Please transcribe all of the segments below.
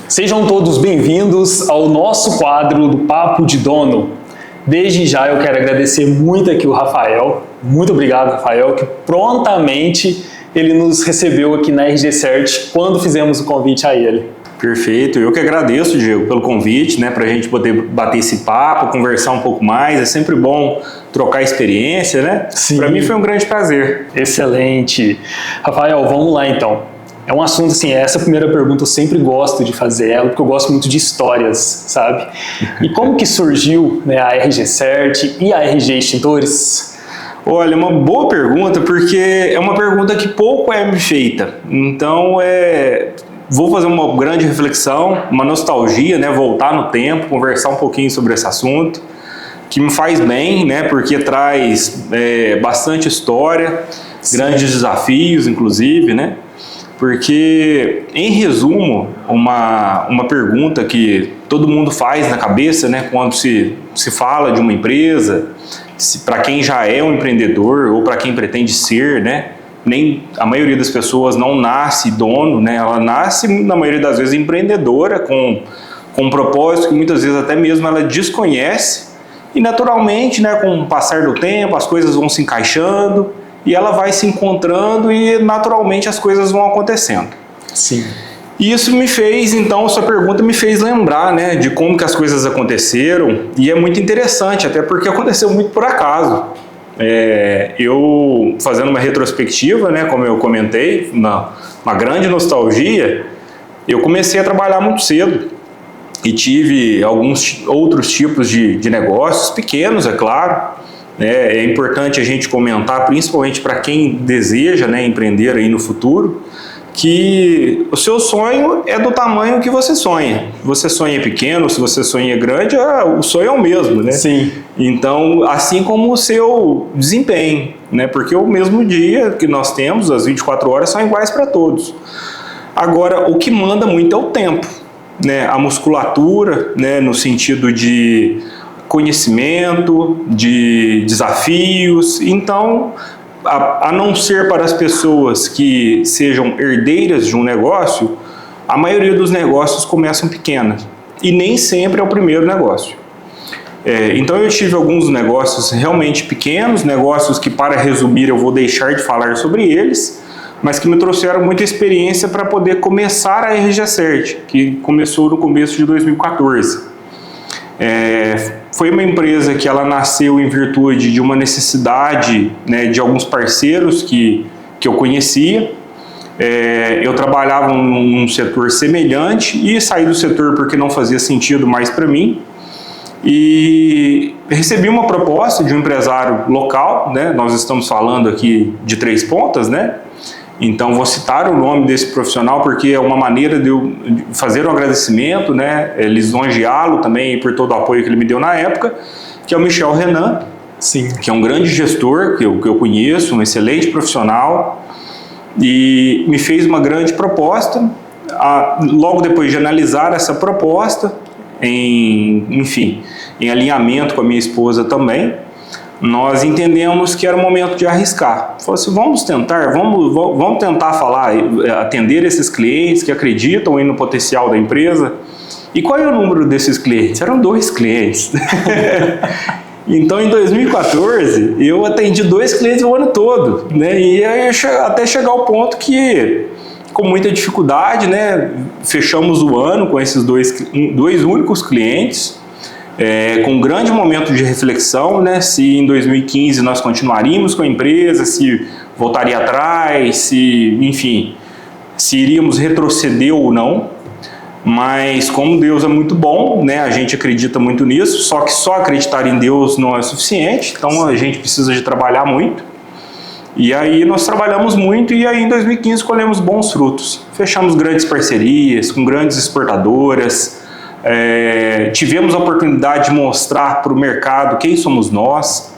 Sejam todos bem-vindos ao nosso quadro do Papo de Dono. Desde já eu quero agradecer muito aqui o Rafael. Muito obrigado, Rafael, que prontamente ele nos recebeu aqui na RG Cert quando fizemos o convite a ele. Perfeito, eu que agradeço, Diego, pelo convite, para a gente poder bater esse papo, conversar um pouco mais. É sempre bom trocar experiência, né? Para mim foi um grande prazer. Excelente. Rafael, vamos lá então. É um assunto assim, essa primeira pergunta eu sempre gosto de fazer ela, porque eu gosto muito de histórias, sabe? E como que surgiu, né, a RG Cert e a RG Extintores? Olha, uma boa pergunta, porque é uma pergunta que pouco é me feita. Então, vou fazer uma grande reflexão, uma nostalgia, né? Voltar no tempo, conversar um pouquinho sobre esse assunto, que me faz bem, né? Porque traz bastante história, grandes desafios, inclusive, né? Porque, em resumo, uma pergunta que todo mundo faz na cabeça, né? Quando se fala de uma empresa, para quem já é um empreendedor ou para quem pretende ser, né? Nem a maioria das pessoas não nasce dono, né? Ela nasce, na maioria das vezes, empreendedora, com um propósito que muitas vezes até mesmo ela desconhece. E naturalmente, né, com o passar do tempo, as coisas vão se encaixando e ela vai se encontrando e naturalmente as coisas vão acontecendo. Sim. E isso me fez, então, sua pergunta me fez lembrar, né, de como que as coisas aconteceram, e é muito interessante, até porque aconteceu muito por acaso. Eu, fazendo uma retrospectiva, né, como eu comentei, uma grande nostalgia, eu comecei a trabalhar muito cedo e tive alguns outros tipos de negócios, pequenos, é claro. É importante a gente comentar, principalmente para quem deseja, né, empreender aí no futuro, que o seu sonho é do tamanho que você sonha. Se você sonha pequeno, se você sonha grande, o sonho é o mesmo, né? Sim. Então, assim como o seu desempenho, né? Porque o mesmo dia que nós temos, as 24 horas, são iguais para todos. Agora, o que manda muito é o tempo, né? A musculatura, né? No sentido de conhecimento, de desafios. Então, a não ser para as pessoas que sejam herdeiras de um negócio, a maioria dos negócios começam pequenos e nem sempre é o primeiro negócio. Então eu tive alguns negócios realmente pequenos, negócios que, para resumir, eu vou deixar de falar sobre eles, mas que me trouxeram muita experiência para poder começar a RG Cert, que começou no começo de 2014. Foi uma empresa que ela nasceu em virtude de uma necessidade, né, de alguns parceiros que eu conhecia. Eu trabalhava num setor semelhante e saí do setor porque não fazia sentido mais para mim. E recebi uma proposta de um empresário local, né? Nós estamos falando aqui de Três Pontas, né? Então vou citar o nome desse profissional porque é uma maneira de eu fazer um agradecimento, né? Lisonjeá-lo também por todo o apoio que ele me deu na época, que é o Michel Renan. Sim. Que é um grande gestor que eu conheço, um excelente profissional, e me fez uma grande proposta. Logo depois de analisar essa proposta, em alinhamento com a minha esposa também, nós entendemos que era o momento de arriscar. Falei assim, vamos tentar atender esses clientes que acreditam no potencial da empresa. E qual é o número desses clientes? Eram 2 clientes. Então, em 2014, eu atendi 2 clientes o ano todo, né? E aí, até chegar ao ponto que, com muita dificuldade, né, fechamos o ano com esses dois únicos clientes, com um grande momento de reflexão, né, se em 2015 nós continuaríamos com a empresa, se voltaria atrás, se iríamos retroceder ou não. Mas como Deus é muito bom, né, a gente acredita muito nisso, só que só acreditar em Deus não é suficiente, então a gente precisa de trabalhar muito. E aí nós trabalhamos muito e aí em 2015 colhemos bons frutos. Fechamos grandes parcerias com grandes exportadoras, tivemos a oportunidade de mostrar para o mercado quem somos nós.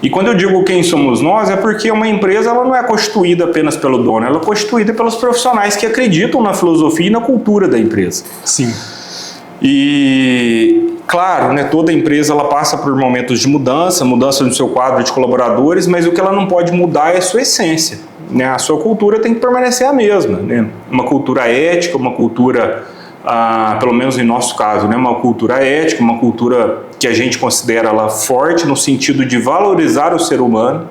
E quando eu digo quem somos nós, é porque uma empresa ela não é constituída apenas pelo dono, ela é constituída pelos profissionais que acreditam na filosofia e na cultura da empresa. Sim. E, claro, né, toda empresa ela passa por momentos de mudança no seu quadro de colaboradores, mas o que ela não pode mudar é a sua essência, né? A sua cultura tem que permanecer a mesma, né? Uma cultura ética, uma cultura pelo menos em nosso caso, né, uma cultura ética, uma cultura que a gente considera ela forte no sentido de valorizar o ser humano,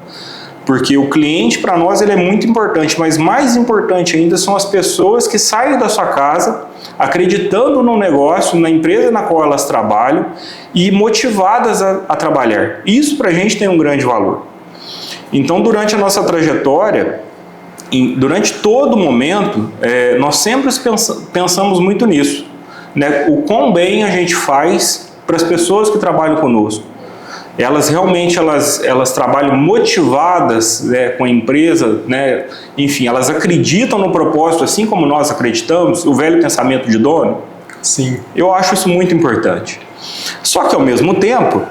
porque o cliente para nós ele é muito importante, mas mais importante ainda são as pessoas que saem da sua casa acreditando no negócio, na empresa na qual elas trabalham e motivadas a trabalhar. Isso para a gente tem um grande valor. Então, durante a nossa trajetória, durante todo momento, nós sempre pensamos muito nisso, né? O quão bem a gente faz para as pessoas que trabalham conosco. Elas realmente elas trabalham motivadas, né, com a empresa, né? Enfim, elas acreditam no propósito assim como nós acreditamos, o velho pensamento de dono. Sim. Eu acho isso muito importante. Só que ao mesmo tempo,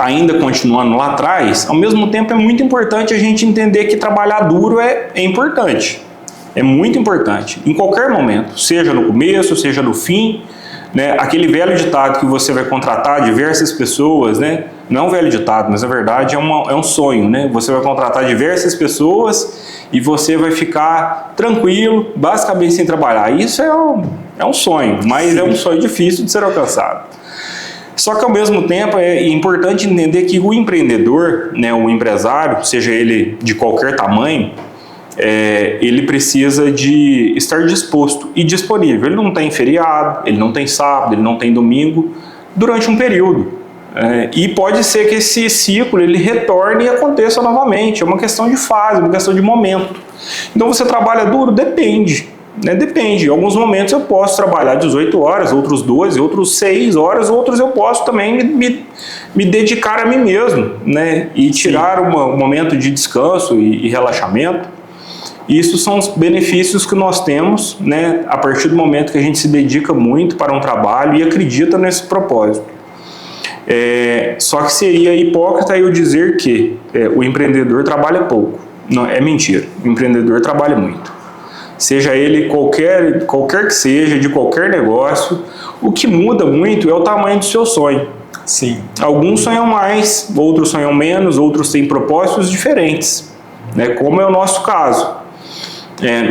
ainda continuando lá atrás, ao mesmo tempo é muito importante a gente entender que trabalhar duro é importante. É muito importante, em qualquer momento, seja no começo, seja no fim, né? Aquele velho ditado que você vai contratar diversas pessoas, né? Não é um velho ditado, mas na verdade é um sonho, né? Você vai contratar diversas pessoas e você vai ficar tranquilo, basicamente sem trabalhar. Isso é um sonho, mas é um sonho difícil de ser alcançado. Só que ao mesmo tempo é importante entender que o empreendedor, né, o empresário, seja ele de qualquer tamanho, ele precisa de estar disposto e disponível. Ele não tem feriado, ele não tem sábado, ele não tem domingo, durante um período. E pode ser que esse ciclo ele retorne e aconteça novamente. É uma questão de fase, uma questão de momento. Então você trabalha duro? Depende. Depende. Em alguns momentos eu posso trabalhar 18 horas, outros 12, outros 6 horas, outros eu posso também me dedicar a mim mesmo, né? E tirar um momento de descanso e relaxamento. Isso são os benefícios que nós temos, né, a partir do momento que a gente se dedica muito para um trabalho e acredita nesse propósito. Só que seria hipócrita eu dizer que o empreendedor trabalha pouco. Não, é mentira. O empreendedor trabalha muito. Seja ele qualquer que seja, de qualquer negócio, o que muda muito é o tamanho do seu sonho. Sim. Alguns sonham mais, outros sonham menos, outros têm propósitos diferentes, né, como é o nosso caso.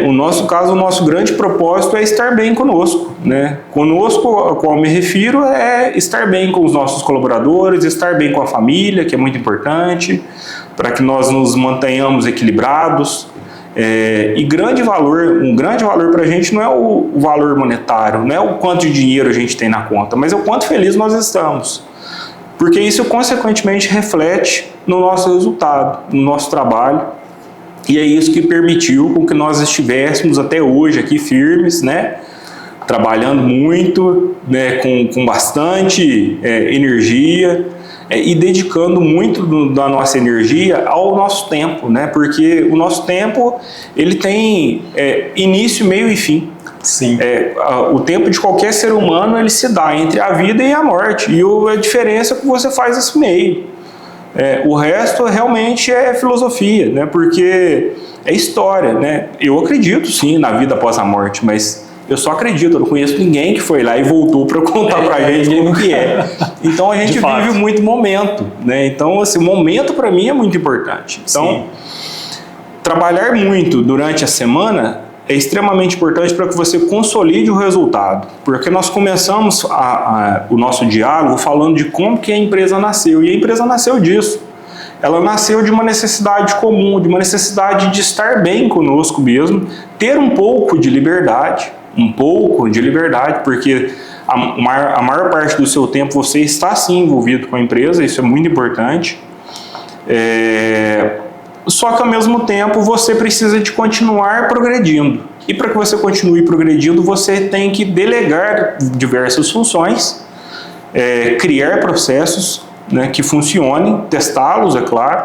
No nosso caso, o nosso grande propósito é estar bem conosco, né? Conosco, ao qual me refiro, é estar bem com os nossos colaboradores, estar bem com a família, que é muito importante, para que nós nos mantenhamos equilibrados. Um grande valor para a gente não é o valor monetário, não é o quanto de dinheiro a gente tem na conta, mas é o quanto feliz nós estamos. Porque isso, consequentemente, reflete no nosso resultado, no nosso trabalho. E é isso que permitiu com que nós estivéssemos até hoje aqui firmes, né? Trabalhando muito, né? com bastante energia e dedicando muito da nossa energia ao nosso tempo, né? Porque o nosso tempo ele tem início, meio e fim. Sim. O tempo de qualquer ser humano ele se dá entre a vida e a morte, e a diferença é que você faz esse meio. O resto realmente é filosofia, né? Porque é história, né? Eu acredito sim na vida após a morte, mas eu só acredito, eu não conheço ninguém que foi lá e voltou para contar pra gente como que é. Então a gente vive muito momento, né? Então assim, o momento para mim é muito importante. Então, trabalhar muito durante a semana é extremamente importante para que você consolide o resultado, porque nós começamos o nosso diálogo falando de como que a empresa nasceu, e a empresa nasceu disso. Ela nasceu de uma necessidade comum, de uma necessidade de estar bem conosco mesmo, ter um pouco de liberdade, porque a maior parte do seu tempo você está sim envolvido com a empresa, isso é muito importante. Só que ao mesmo tempo você precisa de continuar progredindo. E para que você continue progredindo, você tem que delegar diversas funções, criar processos, né, que funcionem, testá-los, é claro,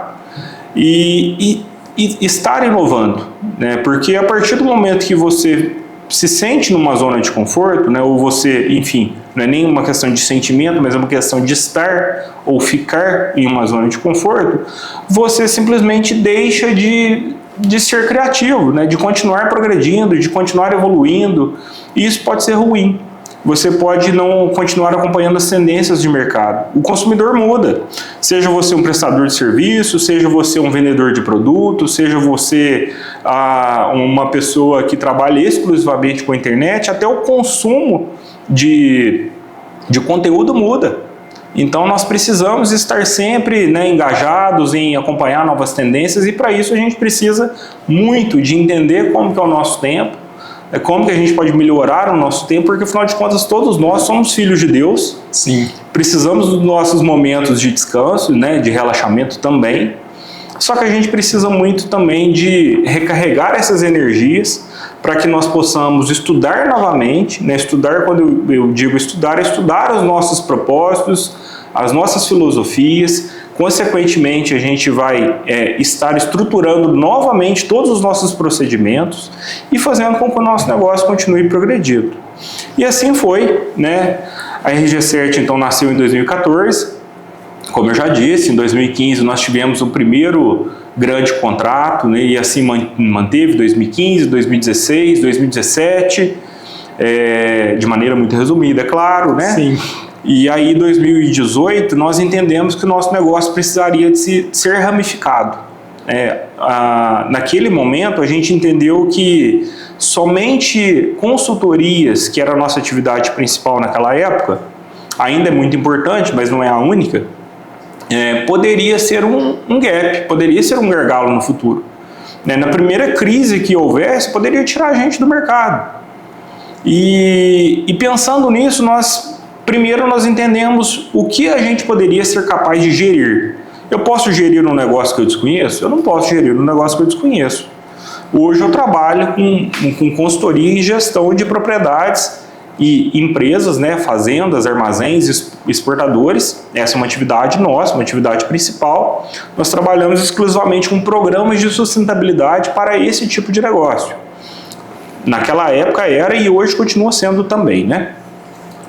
e estar inovando, né? Porque a partir do momento que você se sente numa zona de conforto, né, ou você, enfim, não é nem uma questão de sentimento, mas é uma questão de estar ou ficar em uma zona de conforto, você simplesmente deixa de ser criativo, né, de continuar progredindo, de continuar evoluindo, e isso pode ser ruim. você pode não continuar acompanhando as tendências de mercado. O consumidor muda. Seja você um prestador de serviço, seja você um vendedor de produto, seja você uma pessoa que trabalha exclusivamente com a internet, até o consumo de conteúdo muda. Então nós precisamos estar sempre, né, engajados em acompanhar novas tendências, e para isso a gente precisa muito de entender como que é o nosso tempo, como que a gente pode melhorar o nosso tempo, porque afinal de contas todos nós somos filhos de Deus. Sim. Precisamos dos nossos momentos de descanso, né, de relaxamento também. Só que a gente precisa muito também de recarregar essas energias para que nós possamos estudar novamente, né? Estudar, quando eu digo estudar, é estudar os nossos propósitos, as nossas filosofias. Consequentemente, a gente vai estar estruturando novamente todos os nossos procedimentos e fazendo com que o nosso negócio continue progredindo. E assim foi, né? A RG7 então nasceu em 2014, como eu já disse. Em 2015 nós tivemos o primeiro grande contrato, né? E assim manteve 2015, 2016, 2017, de maneira muito resumida, é claro, né? Sim. E aí, em 2018, nós entendemos que o nosso negócio precisaria de ser ramificado. Naquele momento, a gente entendeu que somente consultorias, que era a nossa atividade principal naquela época, ainda é muito importante, mas não é a única, poderia ser um gap, poderia ser um gargalo no futuro. Na primeira crise que houvesse, poderia tirar a gente do mercado. E pensando nisso, primeiro nós entendemos o que a gente poderia ser capaz de gerir. Eu posso gerir um negócio que eu desconheço? Eu não posso gerir um negócio que eu desconheço. Hoje eu trabalho com consultoria e gestão de propriedades e empresas, né, fazendas, armazéns, exportadores. Essa é uma atividade nossa, uma atividade principal. Nós trabalhamos exclusivamente com programas de sustentabilidade para esse tipo de negócio. Naquela época era, e hoje continua sendo também, né?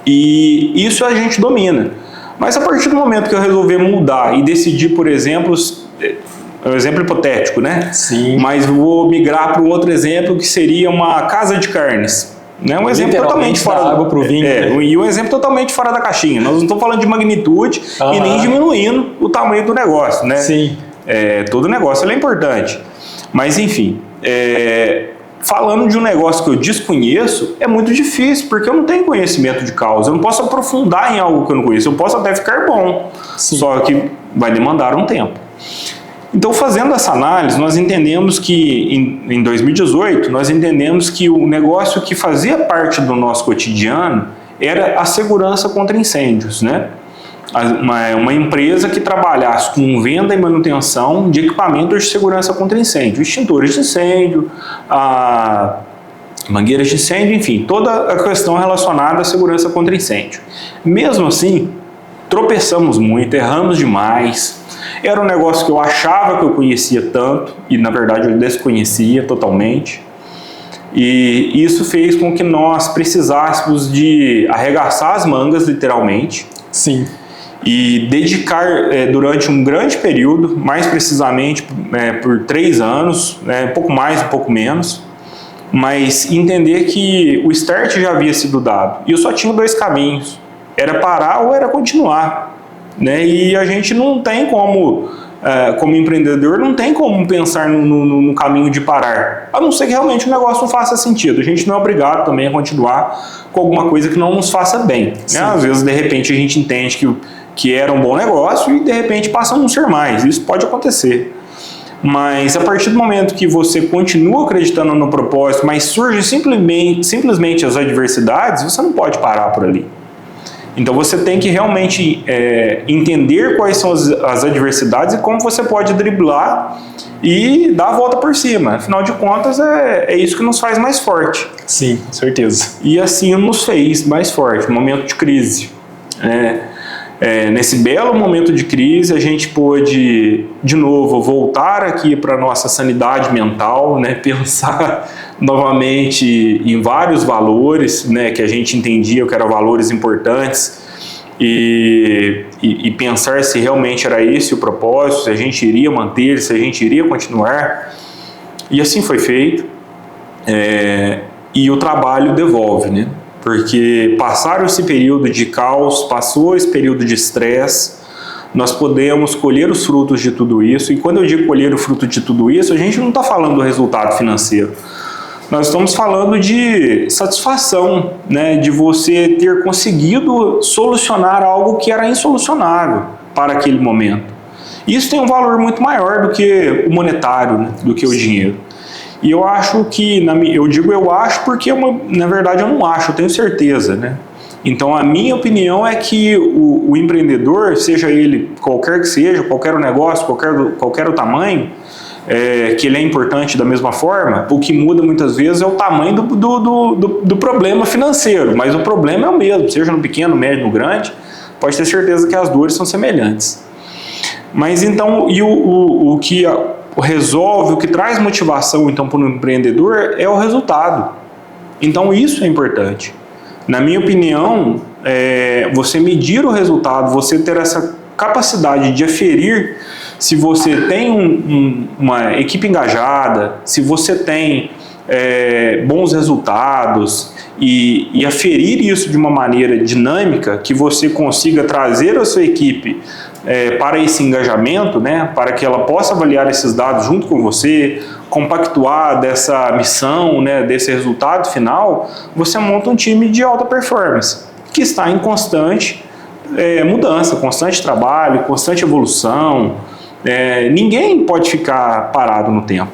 E isso a gente domina. Mas a partir do momento que eu resolver mudar e decidir, por exemplo, é um exemplo hipotético, né? Sim. Mas vou migrar para um outro exemplo, que seria uma casa de carnes. Né? Um exemplo totalmente fora água pro vinho. E um exemplo totalmente fora da caixinha. Nós não estamos falando de magnitude e nem diminuindo o tamanho do negócio, né? Sim. Todo negócio é importante. Mas enfim, falando de um negócio que eu desconheço, é muito difícil, porque eu não tenho conhecimento de causa. Eu não posso aprofundar em algo que eu não conheço. Eu posso até ficar bom, Sim. Só que vai demandar um tempo. Então, fazendo essa análise, nós entendemos que, em 2018, nós entendemos que o negócio que fazia parte do nosso cotidiano era a segurança contra incêndios, né? Uma empresa que trabalhasse com venda e manutenção de equipamentos de segurança contra incêndio, extintores de incêndio, mangueiras de incêndio, enfim, toda a questão relacionada à segurança contra incêndio. Mesmo assim, tropeçamos muito, erramos demais. Era um negócio que eu achava que eu conhecia tanto e, na verdade, eu desconhecia totalmente. E isso fez com que nós precisássemos de arregaçar as mangas, literalmente. Sim. E dedicar durante um grande período, mais precisamente por 3 anos, um pouco mais, um pouco menos, mas entender que o start já havia sido dado. E eu só tinha 2 caminhos, era parar ou era continuar. Né? E a gente não tem como empreendedor, não tem como pensar no caminho de parar, a não ser que realmente o negócio não faça sentido. A gente não é obrigado também a continuar com alguma coisa que não nos faça bem. Né? Às vezes, de repente, a gente entende que era um bom negócio e, de repente, passa a não ser mais. Isso pode acontecer. Mas, a partir do momento que você continua acreditando no propósito, mas surgem simplesmente as adversidades, você não pode parar por ali. Então você tem que realmente entender quais são as adversidades e como você pode driblar e dar a volta por cima. Afinal de contas, é isso que nos faz mais forte. Sim, com certeza. E assim nos fez mais forte, no momento de crise. Nesse belo momento de crise, a gente pôde, de novo, voltar aqui para a nossa sanidade mental, né? Pensar novamente em vários valores, né? Que a gente entendia que eram valores importantes e pensar se realmente era esse o propósito, se a gente iria manter, se a gente iria continuar. E assim foi feito. E o trabalho devolve, né? porque passaram esse período de caos, passou esse período de estresse, nós podemos colher os frutos de tudo isso. E quando eu digo colher o fruto de tudo isso, a gente não está falando do resultado financeiro. Nós estamos falando de satisfação, né, de você ter conseguido solucionar algo que era insolucionável para aquele momento. Isso tem um valor muito maior do que o monetário, né, do que o dinheiro. E eu acho que, eu acho porque, na verdade, eu não acho, eu tenho certeza, né? Então, a minha opinião é que o empreendedor, seja ele qualquer que seja, qualquer o negócio, qualquer o tamanho, que ele é importante da mesma forma, o que muda muitas vezes é o tamanho do problema financeiro, mas o problema é o mesmo, seja no pequeno, médio, no grande, pode ter certeza que as dores são semelhantes. Mas então, e o que resolve, o que traz motivação então para o empreendedor é o resultado. Então isso é importante. Na minha opinião, você medir o resultado, você ter essa capacidade de aferir se você tem uma equipe engajada, se você tem bons resultados e aferir isso de uma maneira dinâmica, que você consiga trazer a sua equipe para esse engajamento, né, para que ela possa avaliar esses dados junto com você, compactuar dessa missão, né, desse resultado final, você monta um time de alta performance, que está em constante mudança, constante trabalho, constante evolução. Ninguém pode ficar parado no tempo.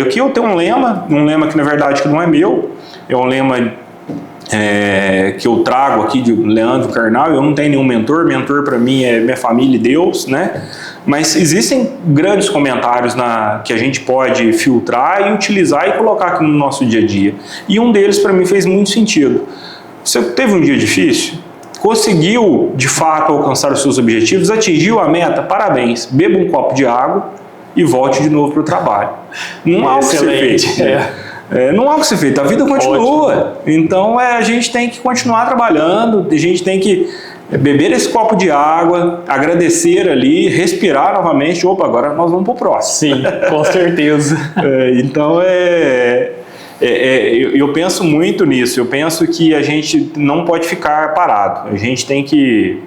Aqui eu tenho um lema que na verdade que não é meu, é um lema que eu trago aqui de Leandro Carnal. Eu não tenho nenhum mentor para mim é minha família e Deus, né? Mas existem grandes comentários que a gente pode filtrar e utilizar e colocar aqui no nosso dia a dia. E um deles para mim fez muito sentido. Você teve um dia difícil? Conseguiu de fato alcançar os seus objetivos? Atingiu a meta? Parabéns! Beba um copo de água e volte de novo para o trabalho. Não há o que ser feito. Não há o que ser feito, a vida continua. Ótimo. Então a gente tem que continuar trabalhando, a gente tem que beber esse copo de água, agradecer ali, respirar novamente. Opa, agora nós vamos para o próximo. Sim, com certeza. Então eu penso muito nisso. Eu penso que a gente não pode ficar parado. A gente tem que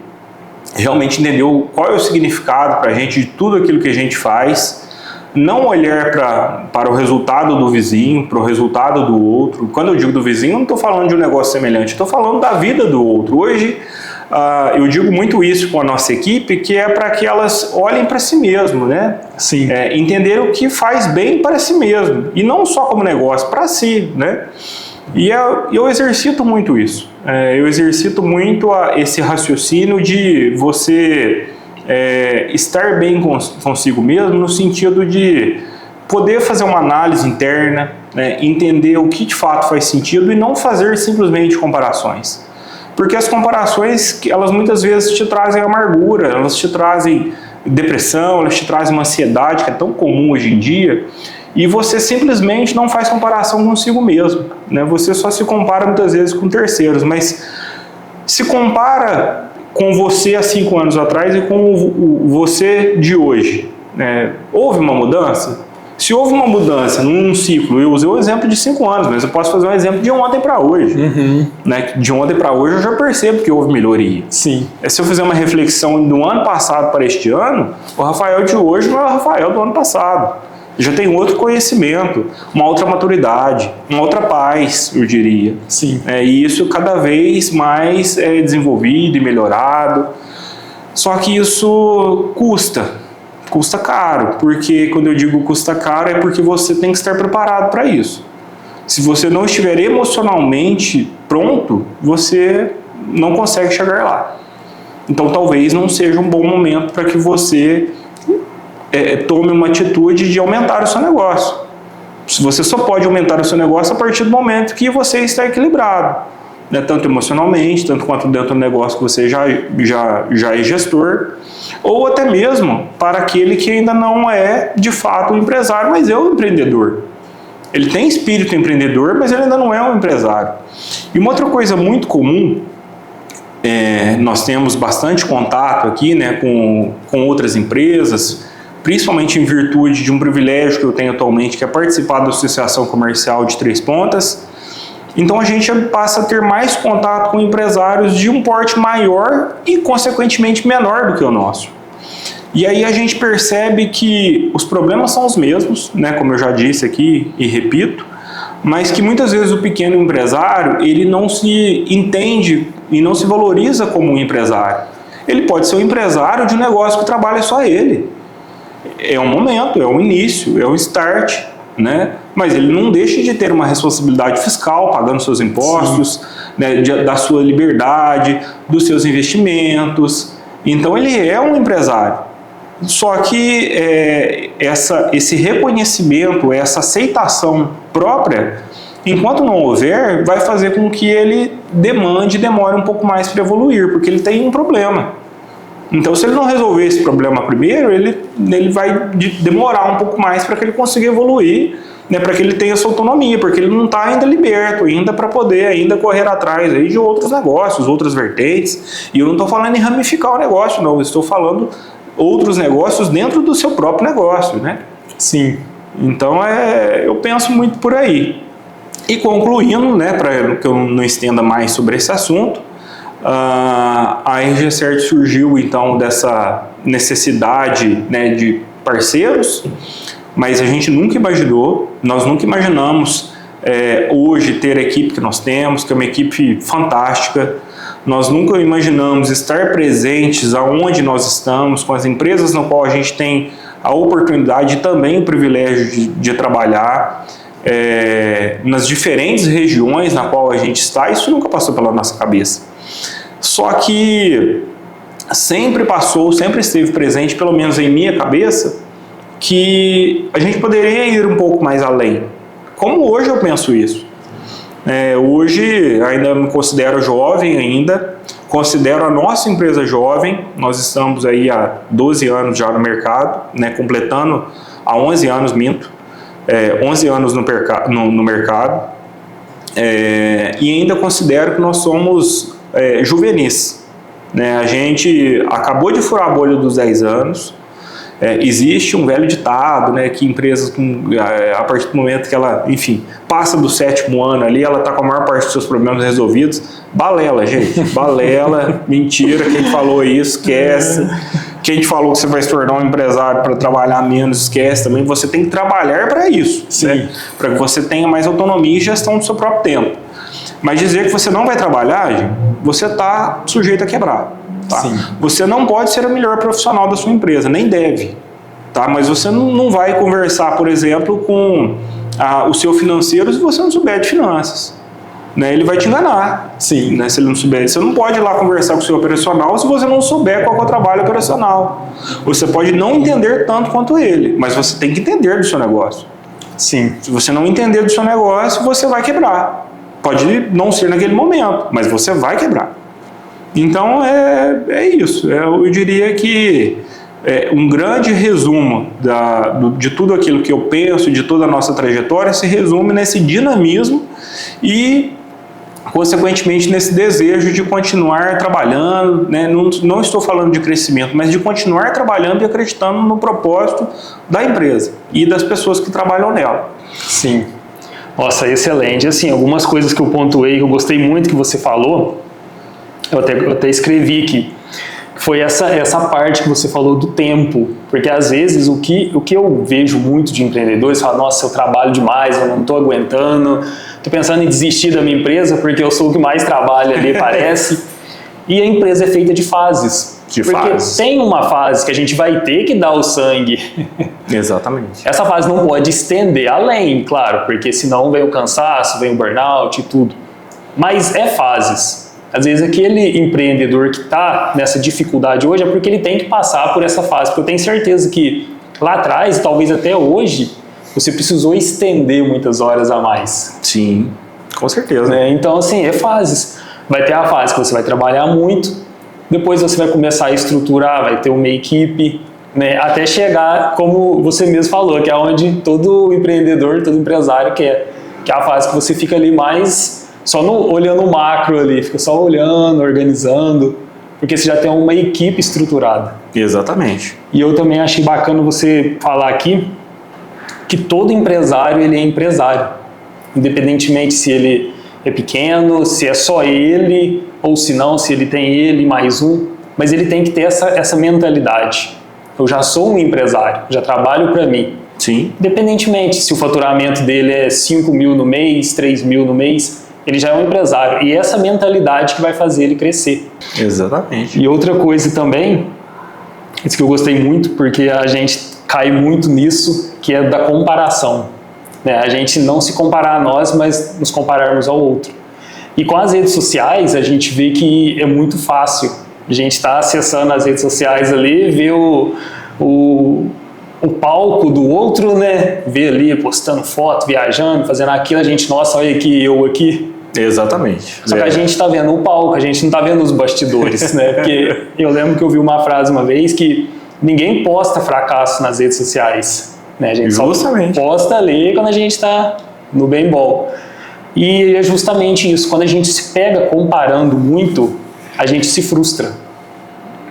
realmente entender qual é o significado para a gente de tudo aquilo que a gente faz. Não olhar para o resultado do vizinho, para o resultado do outro. Quando eu digo do vizinho, eu não estou falando de um negócio semelhante, estou falando da vida do outro. Hoje, eu digo muito isso com a nossa equipe, que é para que elas olhem para si mesmo, né? Sim. Entender o que faz bem para si mesmo, e não só como negócio, para si, né? E eu exercito muito isso. Eu exercito muito esse raciocínio de você estar bem consigo mesmo, no sentido de poder fazer uma análise interna, né, entender o que de fato faz sentido e não fazer simplesmente comparações. Porque as comparações, elas muitas vezes te trazem amargura, elas te trazem depressão, elas te trazem uma ansiedade que é tão comum hoje em dia, e você simplesmente não faz comparação consigo mesmo, né? Você só se compara muitas vezes com terceiros, mas se compara com você há 5 anos atrás e com você de hoje. Houve uma mudança? Se houve uma mudança num ciclo, eu usei o exemplo de 5 anos, mas eu posso fazer um exemplo de ontem para hoje. Uhum. Né? De ontem para hoje eu já percebo que houve melhoria. Sim. Se eu fizer uma reflexão do ano passado para este ano, o Rafael de hoje não é o Rafael do ano passado. Já tem outro conhecimento, uma outra maturidade, uma outra paz, eu diria. Sim. E isso cada vez mais é desenvolvido e melhorado. Só que isso custa caro, porque quando eu digo custa caro é porque você tem que estar preparado para isso. Se você não estiver emocionalmente pronto, você não consegue chegar lá. Então talvez não seja um bom momento para que você tome uma atitude de aumentar o seu negócio. Você só pode aumentar o seu negócio a partir do momento que você está equilibrado, né? Tanto emocionalmente, tanto quanto dentro do negócio que você já é gestor, ou até mesmo para aquele que ainda não é de fato um empresário, mas é um empreendedor. Ele tem espírito empreendedor, mas ele ainda não é um empresário. E uma outra coisa muito comum, nós temos bastante contato aqui, né, com outras empresas, principalmente em virtude de um privilégio que eu tenho atualmente, que é participar da Associação Comercial de Três Pontas. Então a gente passa a ter mais contato com empresários de um porte maior e, consequentemente, menor do que o nosso. E aí a gente percebe que os problemas são os mesmos, né, como eu já disse aqui e repito, mas que muitas vezes o pequeno empresário, ele não se entende e não se valoriza como um empresário. Ele pode ser um empresário de um negócio que trabalha só ele. É um momento, é um início, é um start, né? Mas ele não deixa de ter uma responsabilidade fiscal, pagando seus impostos, né, da sua liberdade, dos seus investimentos. Então ele é um empresário. Só que esse reconhecimento, essa aceitação própria, enquanto não houver, vai fazer com que ele demore um pouco mais para evoluir, porque ele tem um problema. Então, se ele não resolver esse problema primeiro, ele vai demorar um pouco mais para que ele consiga evoluir, né, para que ele tenha essa autonomia, porque ele não está ainda liberto, ainda para poder ainda correr atrás aí de outros negócios, outras vertentes. E eu não estou falando em ramificar o negócio, não, eu estou falando outros negócios dentro do seu próprio negócio, né? Sim. Então, eu penso muito por aí. E concluindo, né, para que eu não estenda mais sobre esse assunto, a RGCert surgiu então dessa necessidade, né, de parceiros, mas a gente nunca imaginou, nós nunca imaginamos hoje ter a equipe que nós temos, que é uma equipe fantástica. Nós nunca imaginamos estar presentes aonde nós estamos, com as empresas no qual a gente tem a oportunidade e também o privilégio de trabalhar, nas diferentes regiões na qual a gente está. Isso nunca passou pela nossa cabeça. Só que sempre esteve presente, pelo menos em minha cabeça, que a gente poderia ir um pouco mais além. Como hoje eu penso isso. Hoje ainda me considero jovem ainda, considero a nossa empresa jovem. Nós estamos aí há 12 anos já no mercado, né, completando há 11 anos, 11 anos no mercado, e ainda considero que nós somos juvenis, né? A gente acabou de furar a bolha dos 10 anos. Existe um velho ditado, né, que empresas, a partir do momento que ela, enfim, passa do 7º ano ali, ela está com a maior parte dos seus problemas resolvidos. Balela, gente, balela, mentira, quem falou isso, esquece. Quem falou que você vai se tornar um empresário para trabalhar menos, esquece também. Você tem que trabalhar para isso, né, para que você tenha mais autonomia e gestão do seu próprio tempo. Mas dizer que você não vai trabalhar, gente, você está sujeito a quebrar. Tá? Você não pode ser o melhor profissional da sua empresa, nem deve. Tá? Mas você não vai conversar, por exemplo, com o seu financeiro se você não souber de finanças. Né? Ele vai te enganar. Sim. Né? Se ele não souber. Você não pode ir lá conversar com o seu operacional se você não souber qual é o trabalho operacional. Você pode não entender tanto quanto ele, mas você tem que entender do seu negócio. Sim. Se você não entender do seu negócio, você vai quebrar. Pode não ser naquele momento, mas você vai quebrar. Então é isso. Eu diria que um grande resumo de tudo aquilo que eu penso, de toda a nossa trajetória, se resume nesse dinamismo e, consequentemente, nesse desejo de continuar trabalhando, né? Não estou falando de crescimento, mas de continuar trabalhando e acreditando no propósito da empresa e das pessoas que trabalham nela. Sim. Nossa, excelente. Assim, algumas coisas que eu pontuei, que eu gostei muito que você falou, eu até escrevi aqui, foi essa parte que você falou do tempo, porque às vezes o que eu vejo muito de empreendedores, falam, nossa, eu trabalho demais, eu não estou aguentando, estou pensando em desistir da minha empresa porque eu sou o que mais trabalha ali, parece, e a empresa é feita de fases. Porque tem uma fase que a gente vai ter que dar o sangue. Exatamente. Essa fase não pode estender além, claro, porque senão vem o cansaço, vem o burnout e tudo. Mas fases. Às vezes aquele empreendedor que está nessa dificuldade hoje é porque ele tem que passar por essa fase, porque eu tenho certeza que lá atrás, talvez até hoje, você precisou estender muitas horas a mais. Sim, com certeza. Né? Então, assim, fases. Vai ter a fase que você vai trabalhar muito, depois você vai começar a estruturar, vai ter uma equipe, né? Até chegar, como você mesmo falou, que é onde todo empreendedor, todo empresário quer, que é a fase que você fica ali mais só olhando o macro ali, fica só olhando, organizando, porque você já tem uma equipe estruturada. Exatamente. E eu também achei bacana você falar aqui que todo empresário, ele é empresário. Independentemente se ele é pequeno, se é só ele, ou se não, se ele tem ele mais um, mas ele tem que ter essa mentalidade. Eu já sou um empresário, já trabalho para mim. Sim. Independentemente se o faturamento dele é 5 mil no mês, 3 mil no mês, ele já é um empresário. E essa mentalidade que vai fazer ele crescer. Exatamente. E outra coisa também, isso que eu gostei muito, porque a gente cai muito nisso, que é da comparação. Né? A gente não se comparar a nós, mas nos compararmos ao outro. E com as redes sociais, a gente vê que é muito fácil. A gente está acessando as redes sociais ali, vê o palco do outro, né? Vê ali postando foto, viajando, fazendo aquilo, a gente, nossa, olha aqui, eu aqui. Exatamente. Só que a gente está vendo o palco, a gente não está vendo os bastidores, né? Porque eu lembro que eu vi uma frase uma vez que ninguém posta fracasso nas redes sociais, né? A gente justamente só posta ali quando a gente está no bem bom. E é justamente isso, quando a gente se pega comparando muito, a gente se frustra.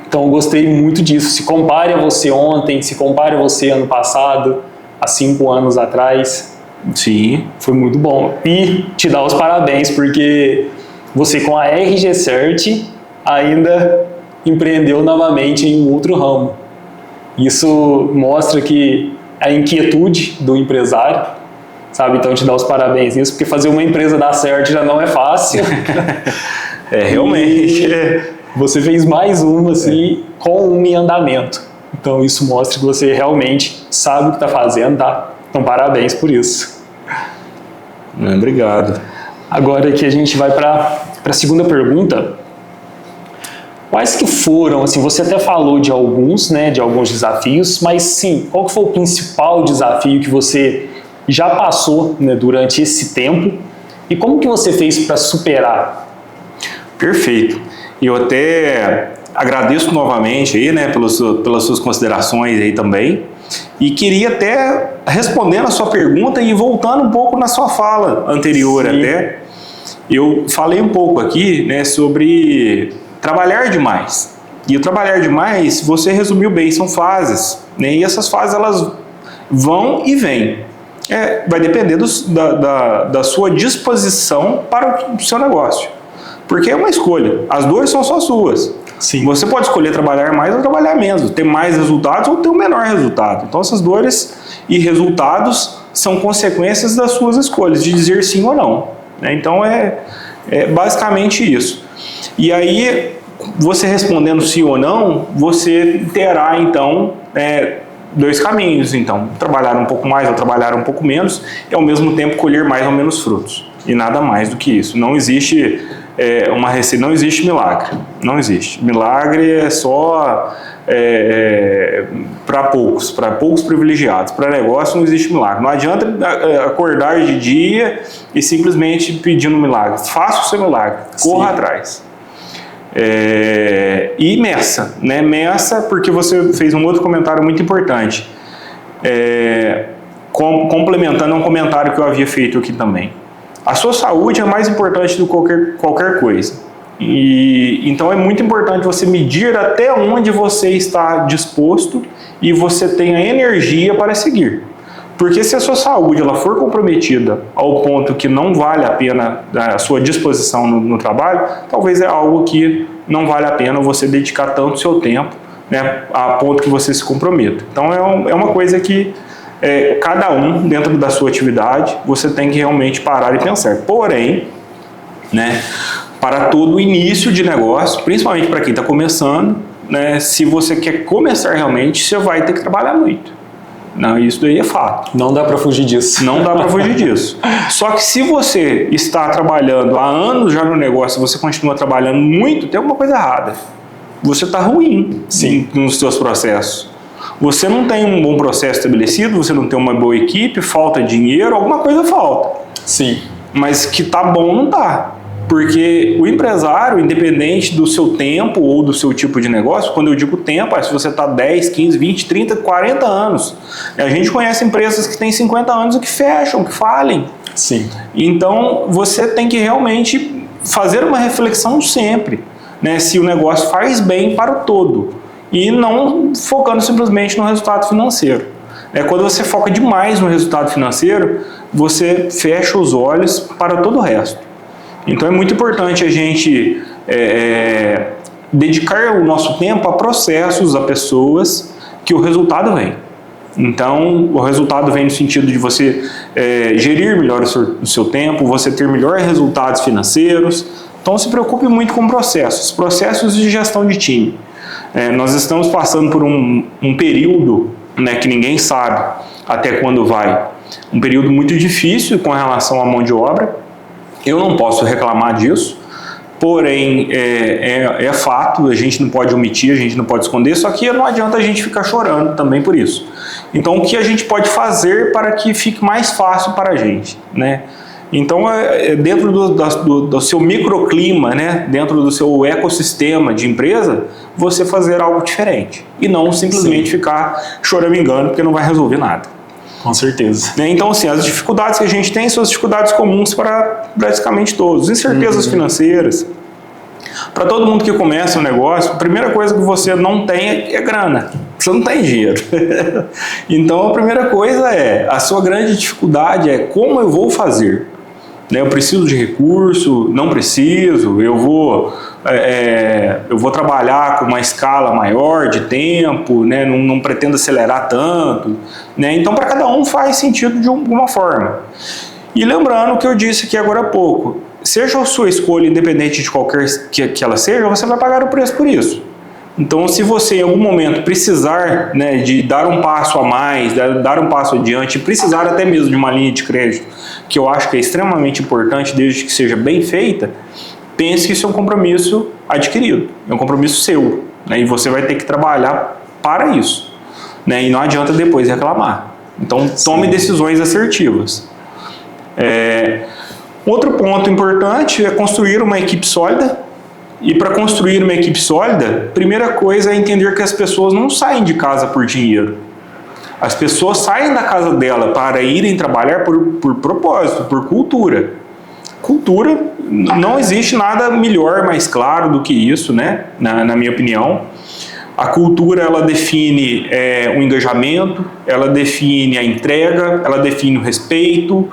Então eu gostei muito disso. Se compare a você ontem, se compare a você ano passado, há 5 anos atrás. Sim. Foi muito bom. E te dar os parabéns, porque você com a RG Cert ainda empreendeu novamente em um outro ramo. Isso mostra que a inquietude do empresário, sabe? Então te dar os parabéns nisso, porque fazer uma empresa dar certo já não é fácil. Realmente. Você fez mais uma, assim, com uma em andamento. Então isso mostra que você realmente sabe o que está fazendo, tá? Então parabéns por isso. Obrigado. Agora que a gente vai para a segunda pergunta. Quais que foram, assim, você até falou de alguns, né, de alguns desafios, mas sim, qual que foi o principal desafio que você já passou, né, durante esse tempo e como que você fez para superar? Perfeito. E eu até agradeço novamente aí, né, pelas suas considerações aí também. E queria até, respondendo a sua pergunta e voltando um pouco na sua fala anterior. Sim. Até, eu falei um pouco aqui, né, sobre trabalhar demais. E o trabalhar demais, você resumiu bem, são fases, né, e essas fases elas vão e vêm. Vai depender da sua disposição para o seu negócio. Porque é uma escolha. As duas são só suas. Sim. Você pode escolher trabalhar mais ou trabalhar menos, ter mais resultados ou ter um menor resultado. Então essas dores e resultados são consequências das suas escolhas, de dizer sim ou não. Então é basicamente isso. E aí, você respondendo sim ou não, você terá então 2 caminhos. Então, trabalhar um pouco mais ou trabalhar um pouco menos e ao mesmo tempo colher mais ou menos frutos. E nada mais do que isso. Não existe uma receita, não existe milagre. Não existe. Milagre é só para poucos privilegiados. Para negócio não existe milagre. Não adianta acordar de dia e simplesmente pedir um milagre. Faça o seu milagre. Corra atrás. E meça, né? Meça, porque você fez um outro comentário muito importante. Complementando um comentário que eu havia feito aqui também. A sua saúde é mais importante do que qualquer coisa. E então é muito importante você medir até onde você está disposto e você tem a energia para seguir. Porque se a sua saúde ela for comprometida ao ponto que não vale a pena a sua disposição no trabalho, talvez é algo que não vale a pena você dedicar tanto seu tempo, né, a ponto que você se comprometa. Então é uma coisa que cada um, dentro da sua atividade, você tem que realmente parar e pensar. Porém, né, para todo início de negócio, principalmente para quem está começando, né, se você quer começar realmente, você vai ter que trabalhar muito. Não, isso daí é fato. Não dá para fugir disso. Não dá para fugir disso. Só que se você está trabalhando há anos já no negócio, você continua trabalhando muito, tem alguma coisa errada. Você está ruim. Sim. Nos seus processos. Você não tem um bom processo estabelecido, você não tem uma boa equipe, falta dinheiro, alguma coisa falta. Sim. Mas que tá bom não tá. Porque o empresário, independente do seu tempo ou do seu tipo de negócio, quando eu digo tempo, é se você está 10, 15, 20, 30, 40 anos. A gente conhece empresas que têm 50 anos e que fecham, que falem. Sim. Então, você tem que realmente fazer uma reflexão sempre, né, se o negócio faz bem para o todo e não focando simplesmente no resultado financeiro. Quando você foca demais no resultado financeiro, você fecha os olhos para todo o resto. Então é muito importante a gente dedicar o nosso tempo a processos, a pessoas, que o resultado vem. Então, o resultado vem no sentido de você gerir melhor o seu tempo, você ter melhores resultados financeiros. Então, se preocupe muito com processos de gestão de time. Nós estamos passando por um período, né, que ninguém sabe até quando vai. Um período muito difícil com relação à mão de obra. Eu não posso reclamar disso. Porém, é fato, a gente não pode omitir, a gente não pode esconder, só que não adianta a gente ficar chorando também por isso. Então, o que a gente pode fazer para que fique mais fácil para a gente, né? Então, dentro do seu microclima, né, dentro do seu ecossistema de empresa, você fazer algo diferente e não simplesmente ficar choramingando porque não vai resolver nada. Com certeza. Então, assim, as dificuldades que a gente tem são as dificuldades comuns para praticamente todos. Incertezas financeiras. Para todo mundo que começa um negócio, a primeira coisa que você não tem é grana. Você não tem dinheiro. Então, a primeira coisa a sua grande dificuldade é como eu vou fazer. Eu preciso de recurso, não preciso, eu vou trabalhar com uma escala maior de tempo, né? Não pretendo acelerar tanto. Né? Então, para cada um faz sentido de alguma forma. E lembrando o que eu disse aqui agora há pouco, seja a sua escolha, independente de qualquer que ela seja, você vai pagar o preço por isso. Então, se você em algum momento precisar, né, de dar um passo a mais, dar um passo adiante, precisar até mesmo de uma linha de crédito, que eu acho que é extremamente importante, desde que seja bem feita, pense que isso é um compromisso adquirido, é um compromisso seu, né, e você vai ter que trabalhar para isso, né, e não adianta depois reclamar. Então, tome decisões assertivas. Outro ponto importante é construir uma equipe sólida. E para construir uma equipe sólida, a primeira coisa é entender que as pessoas não saem de casa por dinheiro. As pessoas saem da casa dela para irem trabalhar por propósito, por cultura. Cultura, não existe nada melhor, mais claro do que isso, né? Na minha opinião. A cultura, ela define o engajamento, ela define a entrega, ela define o respeito,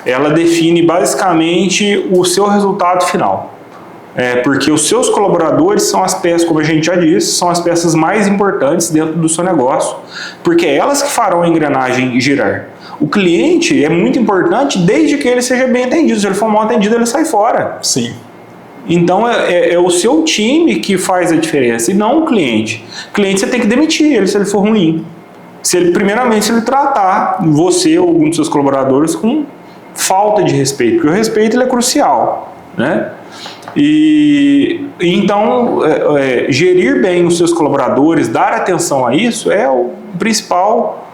ela define basicamente o seu resultado final. Porque os seus colaboradores são as peças, como a gente já disse, são as peças mais importantes dentro do seu negócio, porque é elas que farão a engrenagem girar. O cliente é muito importante desde que ele seja bem atendido. Se ele for mal atendido, ele sai fora. Sim. Então, é o seu time que faz a diferença e não o cliente. O cliente você tem que demitir ele se ele for ruim. Primeiramente, se ele tratar você ou algum dos seus colaboradores com falta de respeito, porque o respeito ele é crucial, né? Então, gerir bem os seus colaboradores, dar atenção a isso é o principal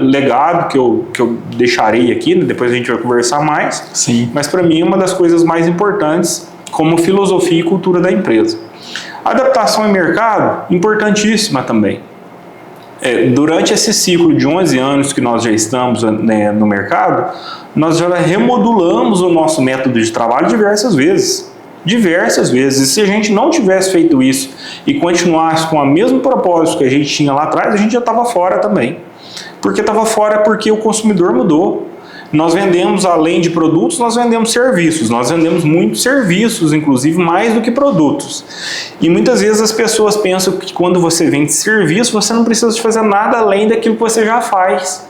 legado que eu deixarei aqui, né? Depois a gente vai conversar mais. Sim. Mas para mim é uma das coisas mais importantes como filosofia e cultura da empresa. Adaptação em mercado, importantíssima também. Durante esse ciclo de 11 anos que nós já estamos, né, no mercado, nós já remodulamos o nosso método de trabalho diversas vezes. Diversas vezes. E se a gente não tivesse feito isso e continuasse com o mesmo propósito que a gente tinha lá atrás, a gente já estava fora também. Porque estava fora porque o consumidor mudou. Nós vendemos, além de produtos, nós vendemos serviços. Nós vendemos muitos serviços, inclusive mais do que produtos. E muitas vezes as pessoas pensam que quando você vende serviço, você não precisa de fazer nada além daquilo que você já faz.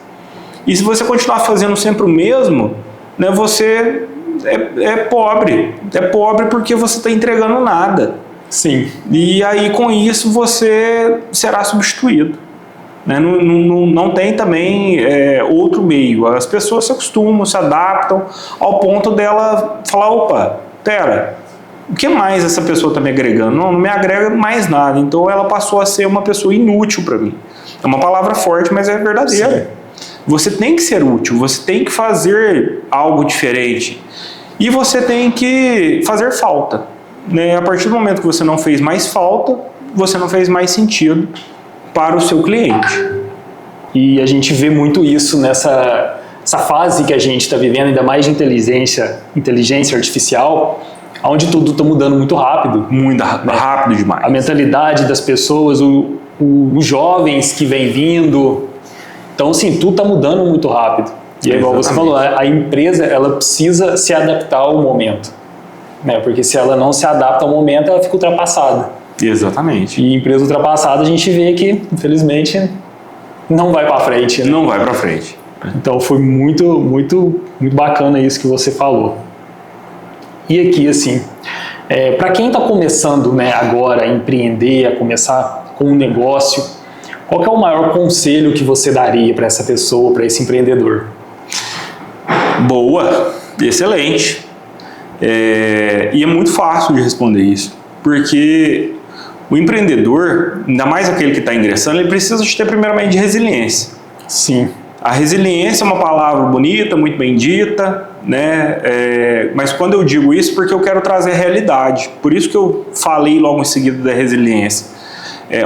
E se você continuar fazendo sempre o mesmo, né, você é pobre. É pobre porque você está entregando nada. Sim. E aí com isso você será substituído. Não tem também outro meio. As pessoas se acostumam, se adaptam ao ponto dela falar, opa, pera, o que mais essa pessoa está me agregando? Não me agrega mais nada. Então ela passou a ser uma pessoa inútil para mim. É uma palavra forte, mas é verdadeira. Sim. Você tem que ser útil, você tem que fazer algo diferente. E você tem que fazer falta. Né? A partir do momento que você não fez mais falta, você não fez mais sentido para o seu cliente. E a gente vê muito isso nessa fase que a gente está vivendo, ainda mais de inteligência artificial, onde tudo está mudando muito rápido. Muito rápido demais. A mentalidade das pessoas, os jovens que vêm vindo. Então, assim, tudo está mudando muito rápido. E é igual você falou, a empresa ela precisa se adaptar ao momento, né? Porque se ela não se adapta ao momento, ela fica ultrapassada. Exatamente. E empresa ultrapassada a gente vê que, infelizmente, não vai para frente. Né? Não vai para frente. Então foi muito, muito, muito bacana isso que você falou. E aqui, assim, para quem está começando, né, agora a empreender, a começar com um negócio, qual que é o maior conselho que você daria para essa pessoa, para esse empreendedor? Boa, excelente. E é muito fácil de responder isso, porque o empreendedor, ainda mais aquele que está ingressando, ele precisa de ter primeiramente resiliência. Sim. A resiliência é uma palavra bonita, muito bem dita, né? Mas quando eu digo isso, porque eu quero trazer a realidade. Por isso que eu falei logo em seguida da resiliência.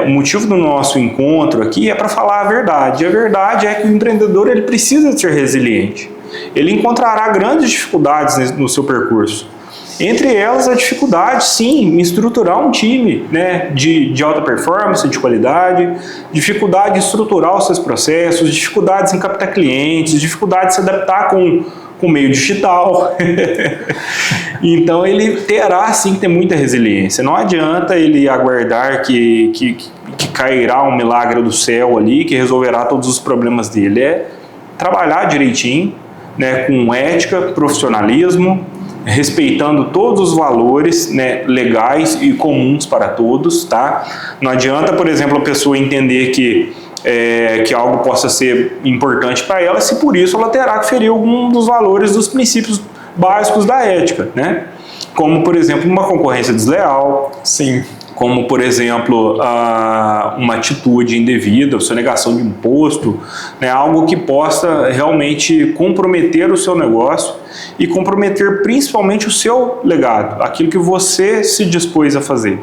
O motivo do nosso encontro aqui é para falar a verdade. E a verdade é que o empreendedor ele precisa ser resiliente. Ele encontrará grandes dificuldades no seu percurso. Entre elas, a dificuldade, sim, em estruturar um time, né, de alta performance, de qualidade, dificuldade em estruturar os seus processos, dificuldades em captar clientes, dificuldade de se adaptar com o meio digital. Então, ele terá, sim, que ter muita resiliência. Não adianta ele aguardar que cairá um milagre do céu ali, que resolverá todos os problemas dele. É trabalhar direitinho, né, com ética, profissionalismo, respeitando todos os valores, né, legais e comuns para todos, tá? Não adianta, por exemplo, a pessoa entender que algo possa ser importante para ela, se por isso ela terá que ferir algum dos valores dos princípios básicos da ética, né? Como, por exemplo, uma concorrência desleal. Sim. Como, por exemplo, uma atitude indevida, sonegação de imposto, né, algo que possa realmente comprometer o seu negócio e comprometer principalmente o seu legado, aquilo que você se dispôs a fazer.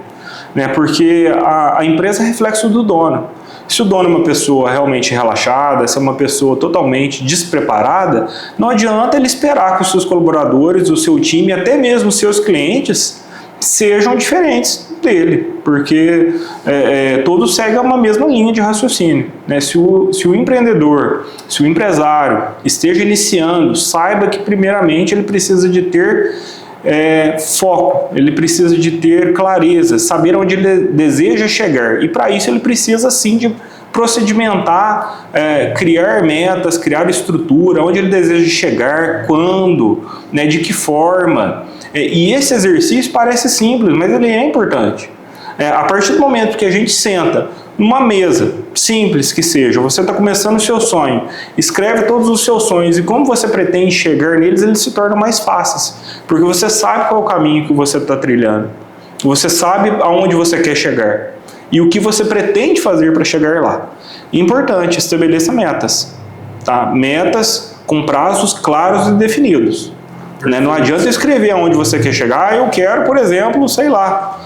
Né, porque a empresa é reflexo do dono. Se o dono é uma pessoa realmente relaxada, se é uma pessoa totalmente despreparada, não adianta ele esperar que os seus colaboradores, o seu time, até mesmo os seus clientes, sejam diferentes dele, porque todos seguem uma mesma linha de raciocínio. Né? Se o empreendedor, se o empresário esteja iniciando, saiba que primeiramente ele precisa de ter foco, ele precisa de ter clareza, saber onde ele deseja chegar, e para isso ele precisa sim de procedimentar, criar metas, criar estrutura, onde ele deseja chegar, quando, né, de que forma. E esse exercício parece simples, mas ele é importante. A partir do momento que a gente senta numa mesa, simples que seja, você está começando o seu sonho, escreve todos os seus sonhos e como você pretende chegar neles, eles se tornam mais fáceis, porque você sabe qual é o caminho que você está trilhando, você sabe aonde você quer chegar e o que você pretende fazer para chegar lá. Importante, estabeleça metas, tá? Metas com prazos claros e definidos. Não adianta escrever aonde você quer chegar. Eu quero, por exemplo, sei lá,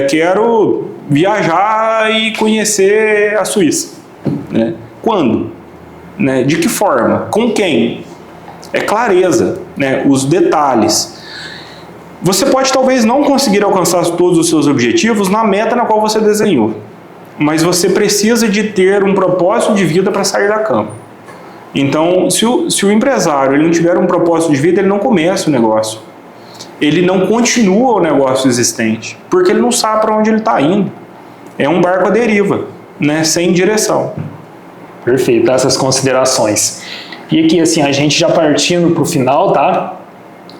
quero viajar e conhecer a Suíça. Né? Quando? Né? De que forma? Com quem? Clareza, né? Os detalhes. Você pode talvez não conseguir alcançar todos os seus objetivos na meta na qual você desenhou, mas você precisa de ter um propósito de vida para sair da cama. Então, se o empresário ele não tiver um propósito de vida, ele não começa o negócio. Ele não continua o negócio existente, porque ele não sabe para onde ele está indo. É um barco à deriva, né, sem direção. Perfeito, essas considerações. E aqui, assim, a gente já partindo para o final, tá?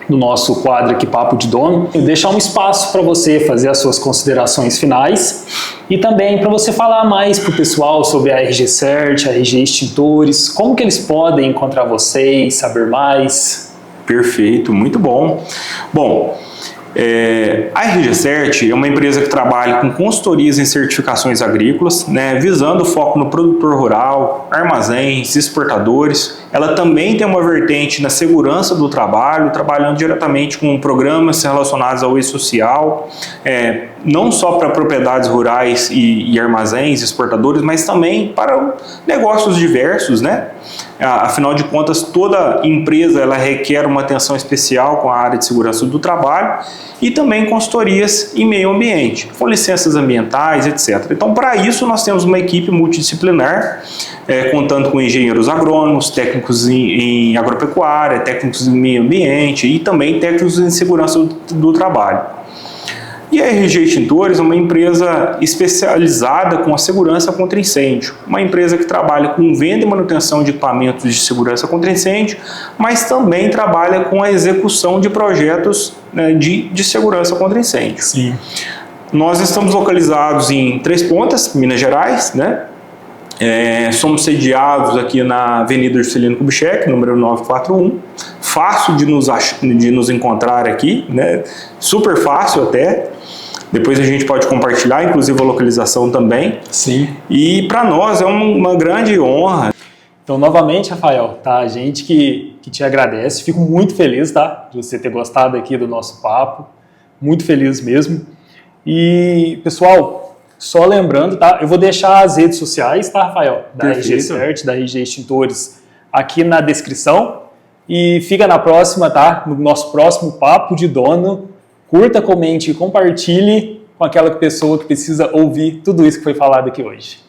Do nosso quadro aqui, Papo de Dono, eu deixar um espaço para você fazer as suas considerações finais e também para você falar mais para o pessoal sobre a RG Cert, a RG Extintores, como que eles podem encontrar vocês, saber mais. Perfeito, muito bom. Bom, a RG Cert é uma empresa que trabalha com consultorias em certificações agrícolas, né, visando foco no produtor rural, armazéns, exportadores. Ela também tem uma vertente na segurança do trabalho, trabalhando diretamente com programas relacionados ao e-social, não só para propriedades rurais e armazéns, exportadores, mas também para negócios diversos, né? Afinal de contas, toda empresa ela requer uma atenção especial com a área de segurança do trabalho e também consultorias em meio ambiente, com licenças ambientais, etc. Então, para isso, nós temos uma equipe multidisciplinar, contando com engenheiros agrônomos, técnicos técnicos em agropecuária, técnicos em meio ambiente e também técnicos em segurança do trabalho. E a RG Extintores é uma empresa especializada com a segurança contra incêndio, uma empresa que trabalha com venda e manutenção de equipamentos de segurança contra incêndio, mas também trabalha com a execução de projetos, né, de segurança contra incêndio. Sim. Nós estamos localizados em Três Pontas, Minas Gerais, né? Somos sediados aqui na Avenida Juscelino Kubitschek, número 941. Fácil de nos encontrar aqui, né? Super fácil até. Depois a gente pode compartilhar, inclusive a localização também. Sim. E para nós é uma grande honra. Então, novamente, Rafael, tá? A gente que te agradece. Fico muito feliz, tá? De você ter gostado aqui do nosso papo. Muito feliz mesmo. E, pessoal, só lembrando, tá? Eu vou deixar as redes sociais, tá, Rafael? Da RG Cert, da RG Extintores, aqui na descrição. E fica na próxima, tá? No nosso próximo Papo de Dono. Curta, comente e compartilhe com aquela pessoa que precisa ouvir tudo isso que foi falado aqui hoje.